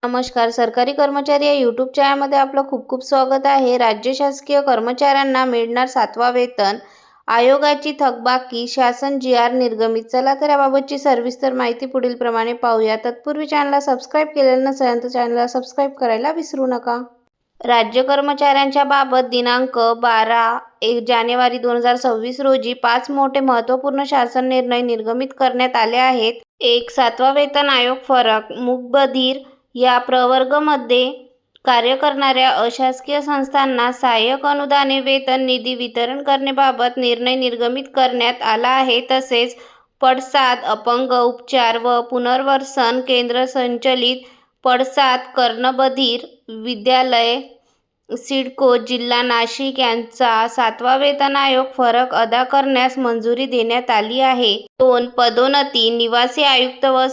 नमस्कार. सरकारी कर्मचारी या यूट्यूब चॅनलमध्ये आपलं खूप खूप स्वागत आहे. राज्य शासकीय कर्मचाऱ्यांना मिळणार 7वा वेतन आयोगाची थकबाकी, शासन जी.आर. निर्गमित. चला तर याबाबतची सविस्तर माहिती पुढील प्रमाणे पाहूया. तत्पूर्वी चॅनलला सबस्क्राईब केलेलं नसेल तर चॅनलला सबस्क्राईब करायला विसरू नका. राज्य कर्मचाऱ्यांच्या बाबत दिनांक 12 जानेवारी 2026 रोजी 5 मोठे महत्त्वपूर्ण शासन निर्णय निर्गमित करण्यात आले आहेत. 1. 7वा वेतन आयोग फरक. मूकबधीर या प्रवर्गामध्ये कार्य करणाऱ्या अशासकीय संस्थांना सहाय्यक अनुदाने वेतन निधी वितरण करण्याबाबत निर्णय निर्गमित करण्यात आला आहे. तसेच पडसाद, अपंग उपचार व पुनर्वसन केंद्र संचलित पडसाद कर्णबधीर विद्यालय सिडको जिल्हा नाशिक यांचा 7वा वेतन आयोग फरक अदा करण्यास मंजुरी देण्यात आली आहे. 2. पदोन्नती. निवासी आयुक्त व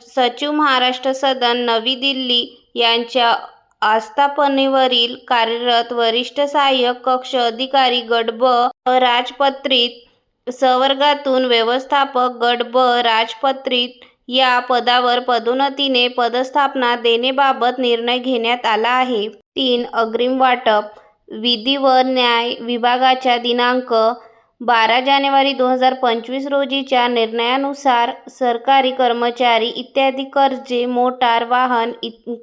सचिव महाराष्ट्र सदन नवी दिल्ली यांच्या आस्थापनेवरील कार्यरत वरिष्ठ सहाय्यक कक्ष अधिकारी गट ब राजपत्रित संवर्गातून व्यवस्थापक गट ब राजपत्रित या पदावर पदोन्नतीने पदस्थापना देण्याबाबत निर्णय घेण्यात आला आहे. 3. अग्रिम वाटप. विधी व न्याय विभागाच्या दिनांक 12 जानेवारी 2025 रोजीच्या निर्णयानुसार सरकारी कर्मचारी इत्यादी कर्जे, मोटार वाहन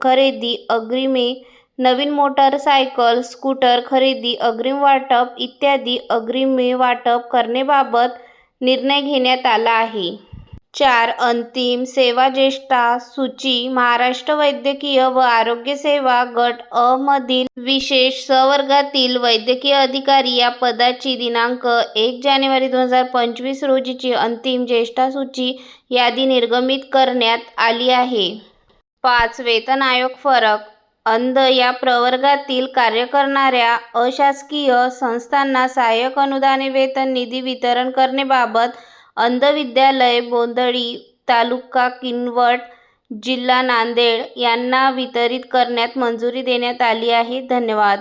खरेदी अग्रिमे, नवीन मोटारसायकल, स्कूटर खरेदी अग्रिम वाटप इत्यादी अग्रिमे वाटप करण्याबाबत निर्णय घेण्यात आला आहे. 4. अंतिम सेवा ज्येष्ठा सूची. महाराष्ट्र वैद्यकीय व आरोग्य सेवा गट अ मधील विशेष संवर्गातील वैद्यकीय अधिकारी या पदाची दिनांक 1 जानेवारी 2025 रोजीची अंतिम ज्येष्ठासूची यादी निर्गमित करण्यात आली आहे. 5. वेतन आयोग फरक. अंध या प्रवर्गातील कार्य करणाऱ्या अशासकीय संस्थांना सहाय्यक अनुदाने वेतन निधी वितरण करण्याबाबत अंध विद्यालय बोंदळी, तालुका किनवट, जिल्हा नांदेड यांना वितरित करण्यास मंजुरी देण्यात आली आहे. धन्यवाद.